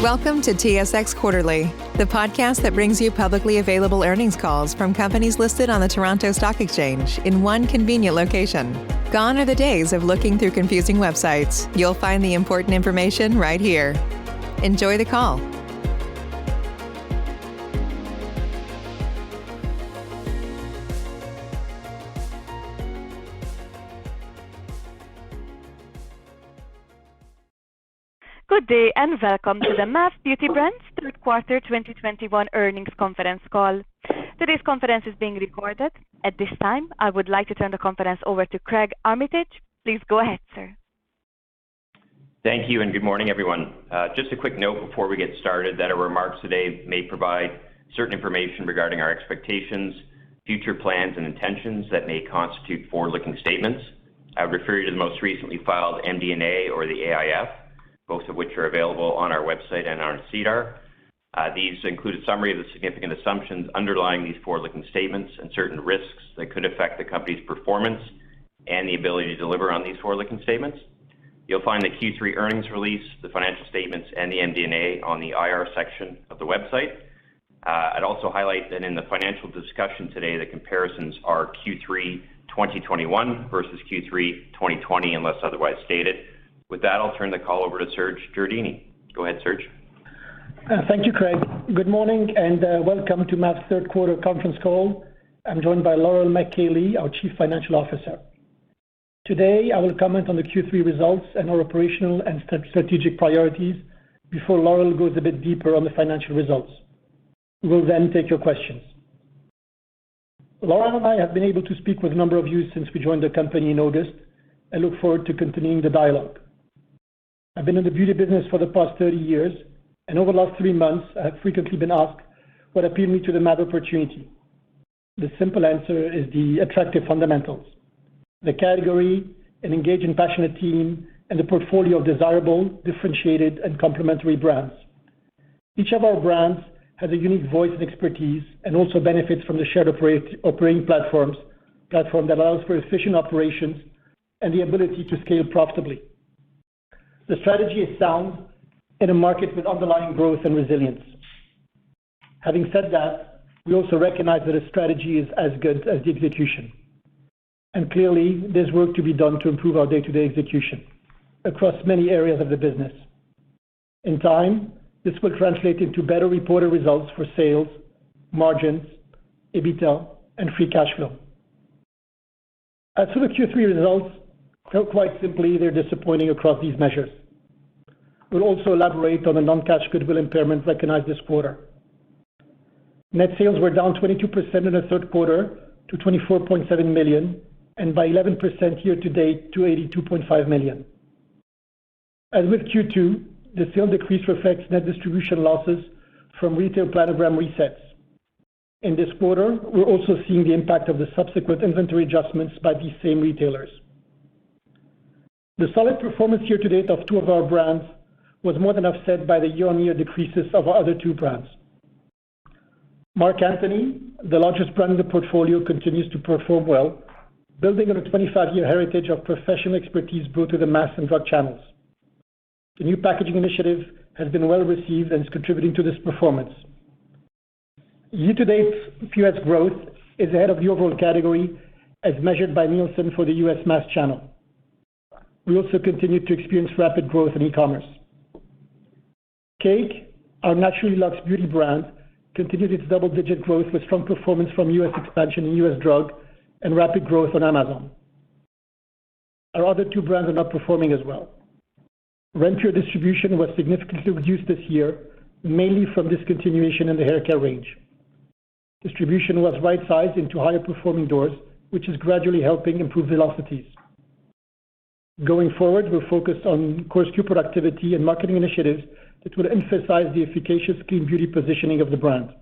Welcome to TSX Quarterly, the podcast that brings you publicly available earnings calls from companies listed on the Toronto Stock Exchange in one convenient location. Gone are the days of looking through confusing websites. You'll find the important information right here. Enjoy the call. Good day and welcome to the MAV Beauty Brands third quarter 2021 earnings conference call. Today's conference is being recorded. At this time, I would like to turn the conference over to Craig Armitage. Please go ahead, sir. Thank you and good morning, everyone. Just a quick note before we get started that our remarks today may provide certain information regarding our expectations, future plans, and intentions that may constitute forward-looking statements. I would refer you to the most recently filed MD&A or the AIF, both of which are available on our website and on SEDAR. These include a summary of the significant assumptions underlying these forward-looking statements and certain risks that could affect the company's performance and the ability to deliver on these forward-looking statements. You'll find the Q3 earnings release, the financial statements, and the MD&A on the IR section of the website. I'd also highlight that in the financial discussion today, the comparisons are Q3 2021 versus Q3 2020 unless otherwise stated. With that, I'll turn the call over to Serge Giardini. Go ahead, Serge. Thank you, Craig. Good morning and welcome to MAV's third quarter conference call. I'm joined by Laurel McKaylee, our Chief Financial Officer. Today, I will comment on the Q3 results and our operational and strategic priorities before Laurel goes a bit deeper on the financial results. We will then take your questions. Laurel and I have been able to speak with a number of you since we joined the company in August and look forward to continuing the dialogue. I've been in the beauty business for the past 30 years, and over the last 3 months, I have frequently been asked what appealed me to the MAV opportunity. The simple answer is the attractive fundamentals. The category, an engaged and passionate team, and a portfolio of desirable, differentiated, and complementary brands. Each of our brands has a unique voice and expertise and also benefits from the shared operating platform that allows for efficient operations and the ability to scale profitably. The strategy is sound in a market with underlying growth and resilience. Having said that, we also recognize that a strategy is as good as the execution. And clearly, there's work to be done to improve our day-to-day execution across many areas of the business. In time, this will translate into better reported results for sales, margins, EBITDA, and free cash flow. As for the Q3 results, quite simply, they're disappointing across these measures. We'll also elaborate on the non-cash goodwill impairment recognized this quarter. Net sales were down 22% in the third quarter to $24.7 million and by 11% year-to-date to $82.5 million. As with Q2, the sales decrease reflects net distribution losses from retail planogram resets. In this quarter, we're also seeing the impact of the subsequent inventory adjustments by these same retailers. The solid performance year-to-date of 2 of our brands was more than offset by the year-on-year decreases of our other 2 brands. Marc Anthony, the largest brand in the portfolio, continues to perform well, building on a 25-year heritage of professional expertise brought to the mass and drug channels. The new packaging initiative has been well received and is contributing to this performance. Year-to-date POS growth is ahead of the overall category as measured by Nielsen for the U.S. mass channel. We also continue to experience rapid growth in e-commerce. Cake, our Naturally Luxe beauty brand, continued its double-digit growth with strong performance from U.S. expansion in U.S. drug and rapid growth on Amazon. Our other 2 brands are not performing as well. Renpure distribution was significantly reduced this year, mainly from discontinuation in the hair care range. Distribution was right-sized into higher performing doors, which is gradually helping improve velocities. Going forward, we're focused on core SKU productivity and marketing initiatives that will emphasize the efficacious clean beauty positioning of the brand.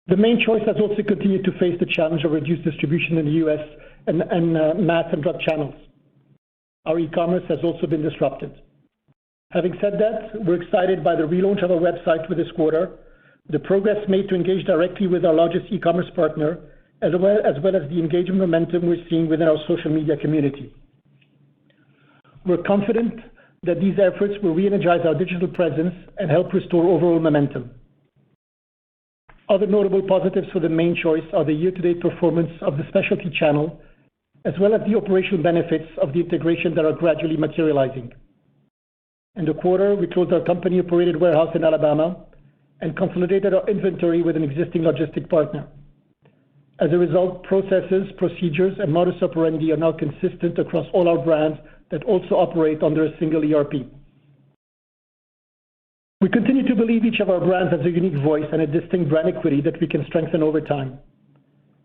The main choice has also continued to face the challenge of reduced distribution in the U.S. and mass and drug channels. Our e-commerce has also been disrupted. Having said that, we're excited by the relaunch of our website for this quarter, the progress made to engage directly with our largest e-commerce partner, as well as the engagement momentum we're seeing within our social media community. We're confident that these efforts will re-energize our digital presence and help restore overall momentum. Other notable positives for the main choice are the year-to-date performance of the specialty channel, as well as the operational benefits of the integration that are gradually materializing. In the quarter, we closed our company-operated warehouse in Alabama and consolidated our inventory with an existing logistic partner. As a result, processes, procedures, and modus operandi are now consistent across all our brands that also operate under a single ERP. We continue to believe each of our brands has a unique voice and a distinct brand equity that we can strengthen over time.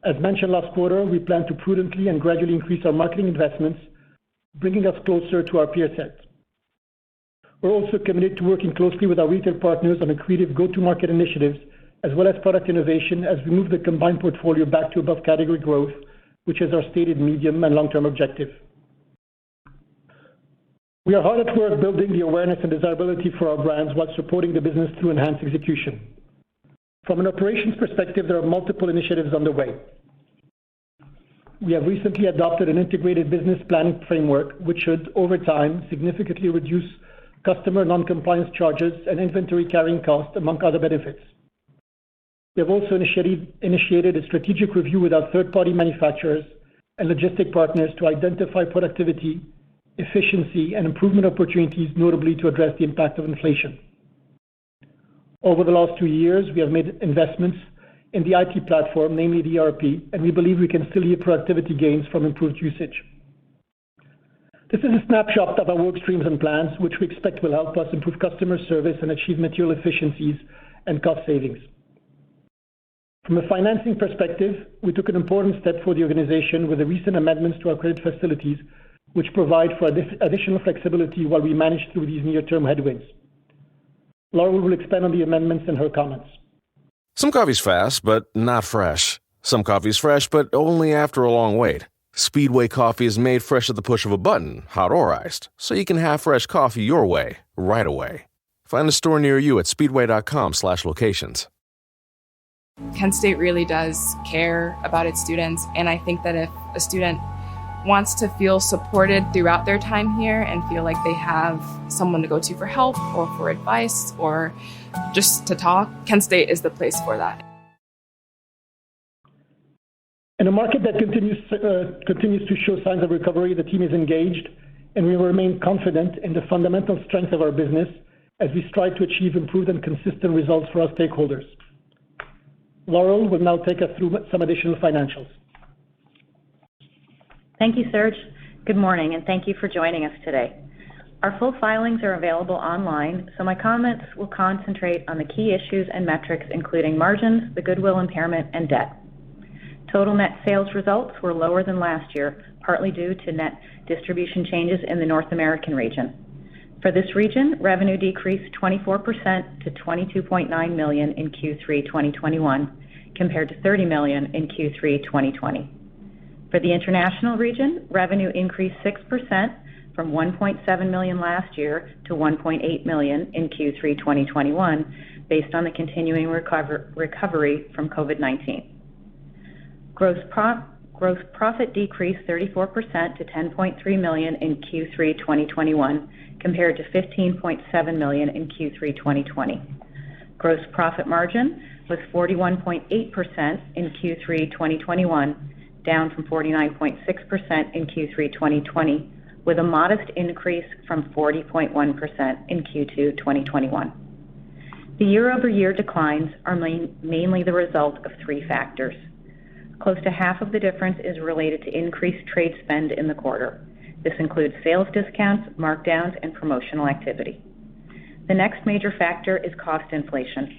As mentioned last quarter, we plan to prudently and gradually increase our marketing investments, bringing us closer to our peer set. We're also committed to working closely with our retail partners on accretive go-to-market initiatives, as well as product innovation as we move the combined portfolio back to above category growth, which is our stated medium and long-term objective. We are hard at work building the awareness and desirability for our brands while supporting the business through enhanced execution. From an operations perspective, there are multiple initiatives underway. We have recently adopted an integrated business planning framework, which should, over time, significantly reduce customer non-compliance charges and inventory carrying costs, among other benefits. We have also initiated a strategic review with our third-party manufacturers and logistic partners to identify productivity, efficiency, and improvement opportunities, notably to address the impact of inflation. Over the last 2 years, we have made investments in the IT platform, namely the ERP, and we believe we can still yield productivity gains from improved usage. This is a snapshot of our work streams and plans, which we expect will help us improve customer service and achieve material efficiencies and cost savings. From a financing perspective, we took an important step for the organization with the recent amendments to our credit facilities, which provide for additional flexibility while we manage through these near-term headwinds. Laurel will expand on the amendments in her comments. Some coffee's fast, but not fresh. Some coffee's fresh, but only after a long wait. Speedway coffee is made fresh at the push of a button, hot or iced, so you can have fresh coffee your way, right away. Find a store near you at speedway.com/locations. Kent State really does care about its students, and I think that if a student wants to feel supported throughout their time here and feel like they have someone to go to for help or for advice or just to talk, Kent State is the place for that. In a market that continues to show signs of recovery, the team is engaged, and we remain confident in the fundamental strength of our business as we strive to achieve improved and consistent results for our stakeholders. Laurel will now take us through some additional financials. Thank you, Serge. Good morning, and thank you for joining us today. Our full filings are available online, so my comments will concentrate on the key issues and metrics, including margins, the goodwill impairment, and debt. Total net sales results were lower than last year, partly due to net distribution changes in the North American region. For this region, revenue decreased 24% to $22.9 million in Q3 2021, compared to $30 million in Q3 2020. For the international region, revenue increased 6% from $1.7 million last year to $1.8 million in Q3 2021, based on the continuing recovery from COVID-19. Gross profit decreased 34% to $10.3 million in Q3 2021, compared to $15.7 million in Q3 2020. Gross profit margin was 41.8% in Q3 2021, down from 49.6% in Q3 2020, with a modest increase from 40.1% in Q2 2021. The year-over-year declines are mainly the result of 3 factors. Close to half of the difference is related to increased trade spend in the quarter. This includes sales discounts, markdowns, and promotional activity. The next major factor is cost inflation.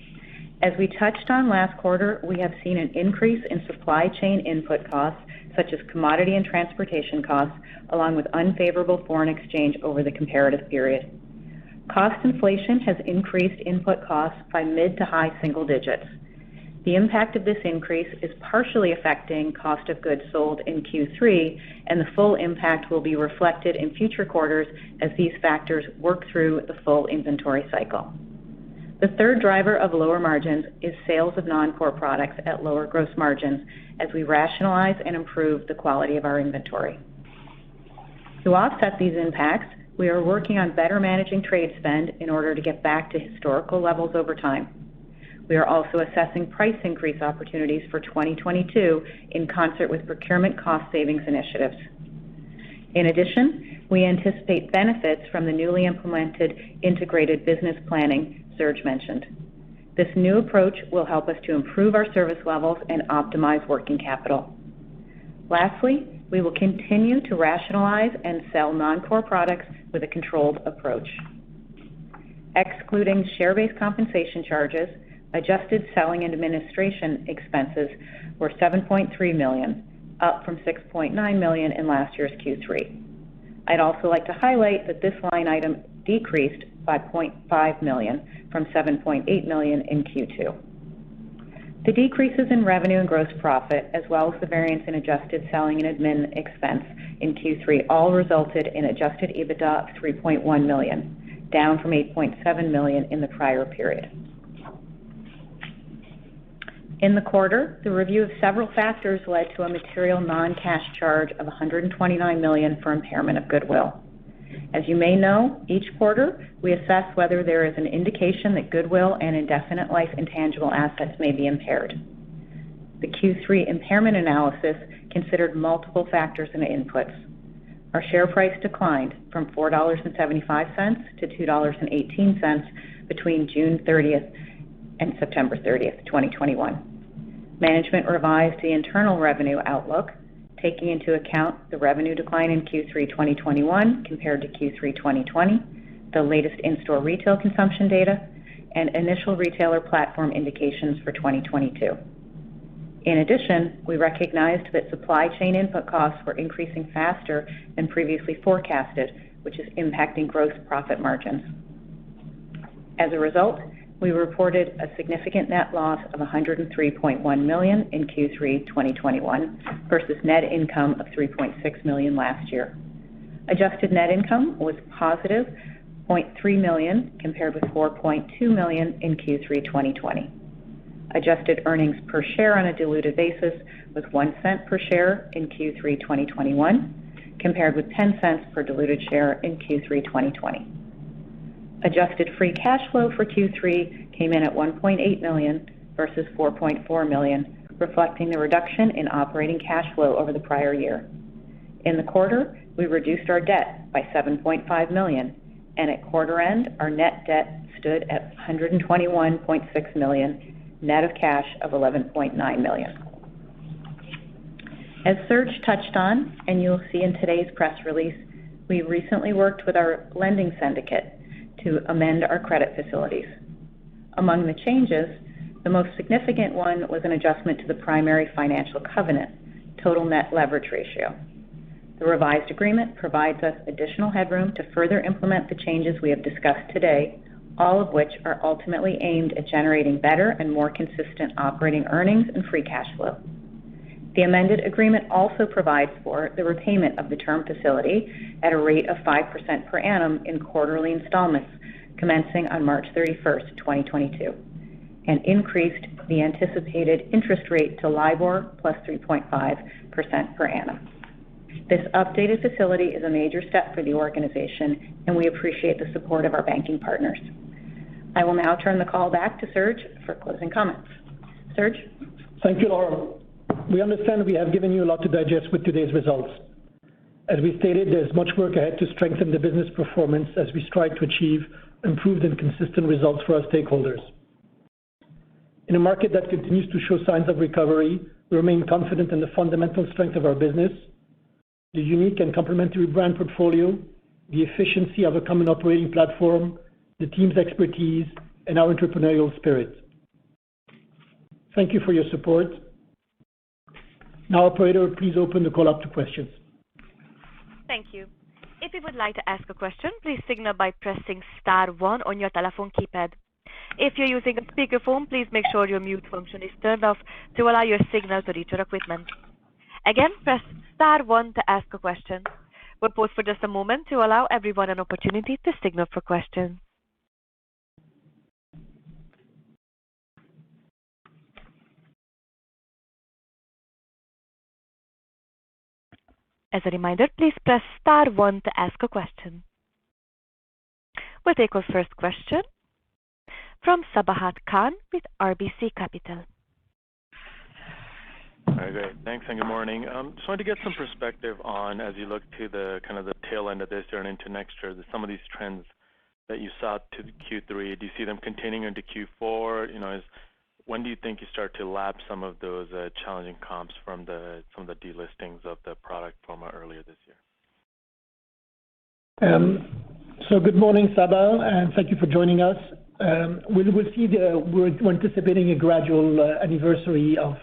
As we touched on last quarter, we have seen an increase in supply chain input costs, such as commodity and transportation costs, along with unfavorable foreign exchange over the comparative period. Cost inflation has increased input costs by mid to high single digits. The impact of this increase is partially affecting cost of goods sold in Q3, and the full impact will be reflected in future quarters as these factors work through the full inventory cycle. The third driver of lower margins is sales of non-core products at lower gross margins as we rationalize and improve the quality of our inventory. To offset these impacts, We are working on better managing trade spend in order to get back to historical levels over time. We are also assessing price increase opportunities for 2022 in concert with procurement cost savings initiatives. In addition, we anticipate benefits from the newly implemented integrated business planning Serge mentioned. This new approach will help us to improve our service levels and optimize working capital. Lastly, we will continue to rationalize and sell non-core products with a controlled approach. Excluding share-based compensation charges, adjusted selling and administration expenses were $7.3 million, up from $6.9 million in last year's Q3. I'd also like to highlight that this line item decreased by $0.5 million from $7.8 million in Q2. The decreases in revenue and gross profit, as well as the variance in adjusted selling and admin expense in Q3, all resulted in adjusted EBITDA of $3.1 million, down from $8.7 million in the prior period. In the quarter, the review of several factors led to a material non-cash charge of $129 million for impairment of goodwill. As you may know, each quarter we assess whether there is an indication that goodwill and indefinite life intangible assets may be impaired. The Q3 impairment analysis considered multiple factors and inputs. Our share price declined from $4.75 to $2.18 between June 30th and September 30th, 2021. Management revised the internal revenue outlook, taking into account the revenue decline in Q3 2021 compared to Q3 2020, the latest in-store retail consumption data, and initial retailer platform indications for 2022. In addition, we recognized that supply chain input costs were increasing faster than previously forecasted, which is impacting gross profit margins. As a result, we reported a significant net loss of $103.1 million in Q3 2021 versus net income of $3.6 million last year. Adjusted net income was positive $0.3 million compared with $4.2 million in Q3 2020. Adjusted earnings per share on a diluted basis was 1 cent per share in Q3 2021 compared with 10 cents per diluted share in Q3 2020. Adjusted free cash flow for Q3 came in at $1.8 million versus $4.4 million, reflecting the reduction in operating cash flow over the prior year. In the quarter, we reduced our debt by $7.5 million, and at quarter end, our net debt stood at $121.6 million, net of cash of $11.9 million. As Serge touched on, and you'll see in today's press release, we recently worked with our lending syndicate to amend our credit facilities. Among the changes, the most significant one was an adjustment to the primary financial covenant, total net leverage ratio. The revised agreement provides us additional headroom to further implement the changes we have discussed today, all of which are ultimately aimed at generating better and more consistent operating earnings and free cash flow. The amended agreement also provides for the repayment of the term facility at a rate of 5% per annum in quarterly installments commencing on March 31st, 2022, and increased the anticipated interest rate to LIBOR plus 3.5% per annum. This updated facility is a major step for the organization, and we appreciate the support of our banking partners. I will now turn the call back to Serge for closing comments. Serge? Thank you, Laura. We understand we have given you a lot to digest with today's results. As we stated, there's much work ahead to strengthen the business performance as we strive to achieve improved and consistent results for our stakeholders. In a market that continues to show signs of recovery, we remain confident in the fundamental strength of our business, the unique and complementary brand portfolio, the efficiency of a common operating platform, the team's expertise, and our entrepreneurial spirit. Thank you for your support. Now, operator, please open the call up to questions. Thank you. If you would like to ask a question, please signal by pressing star 1 on your telephone keypad. If you're using a speakerphone, please make sure your mute function is turned off to allow your signal to reach your equipment. Again, press star 1 to ask a question. We'll pause for just a moment to allow everyone an opportunity to signal for questions. As a reminder, please press star 1 to ask a question. We'll take our first question from Sabahat Khan with RBC Capital. All right, great. Thanks and good morning. Just wanted to get some perspective on, as you look to the kind of the tail end of this year and into next year, some of these trends that you saw to Q3. Do you see them continuing into Q4? When do you think you start to lap some of those challenging comps from some of the delistings of the product from earlier this year? So good morning, Sabah, and thank you for joining us. We're anticipating a gradual anniversary of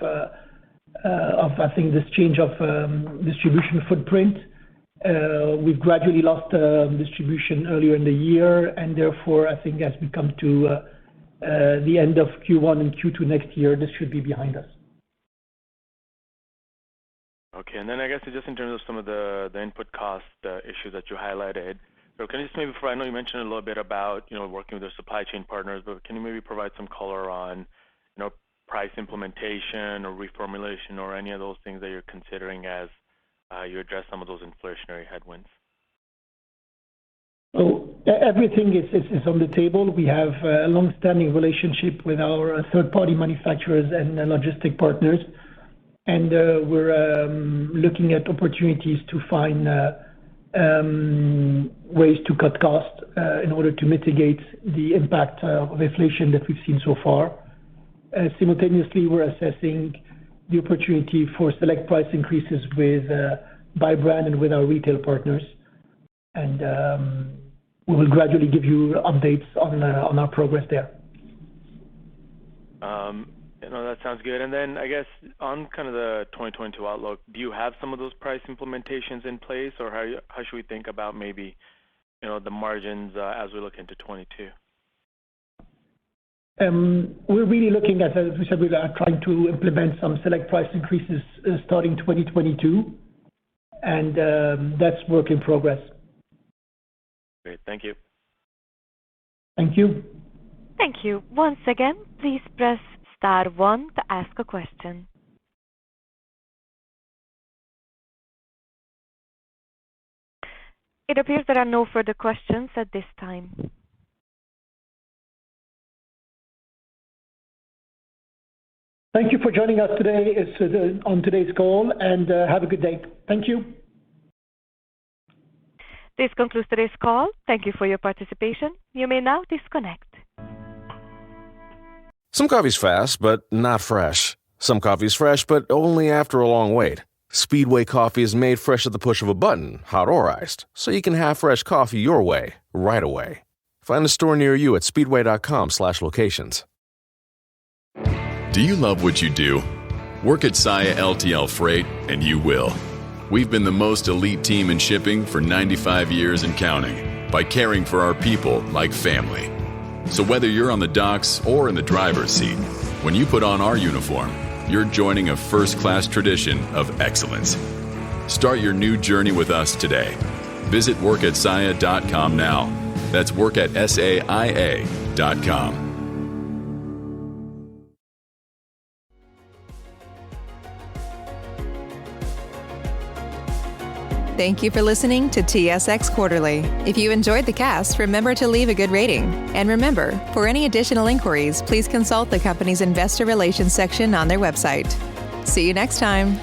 I think this change of distribution footprint. We've gradually lost distribution earlier in the year, and therefore I think as we come to the end of Q1 and Q2 next year, this should be behind us. Okay, and then I guess just in terms of some of the input cost issues that you highlighted, so can you just maybe I know you mentioned a little bit about working with their supply chain partners, but can you maybe provide some color on price implementation or reformulation or any of those things that you're considering as you address some of those inflationary headwinds? So everything is on the table. We have a long-standing relationship with our third-party manufacturers and logistic partners, and we're looking at opportunities to find ways to cut costs in order to mitigate the impact of inflation that we've seen so far. Simultaneously, we're assessing the opportunity for select price increases by brand and with our retail partners. And we will gradually give you updates on our progress there. That sounds good. And then I guess on kind of the 2022 outlook, do you have some of those price implementations in place, or how should we think about maybe the margins as we look into 2022? We're really looking at, as we said, we are trying to implement some select price increases starting 2022, and that's work in progress. Great, thank you. Thank you. Thank you. Once again, please press star 1 to ask a question. It appears there are no further questions at this time. Thank you for joining us today on today's call, and have a good day. Thank you. This concludes today's call. Thank you for your participation. You may now disconnect. Some coffee's fast, but not fresh. Some coffee's fresh, but only after a long wait. Speedway coffee is made fresh at the push of a button, hot or iced, so you can have fresh coffee your way, right away. Find a store near you at speedway.com/locations. Do you love what you do? Work at Saia LTL Freight, and you will. We've been the most elite team in shipping for 95 years and counting by caring for our people like family. So whether you're on the docks or in the driver's seat, when you put on our uniform, you're joining a first-class tradition of excellence. Start your new journey with us today. Visit workatsaia.com now. That's workatsaia.com. Thank you for listening to TSX Quarterly. If you enjoyed the cast, remember to leave a good rating. And remember, for any additional inquiries, please consult the company's investor relations section on their website. See you next time.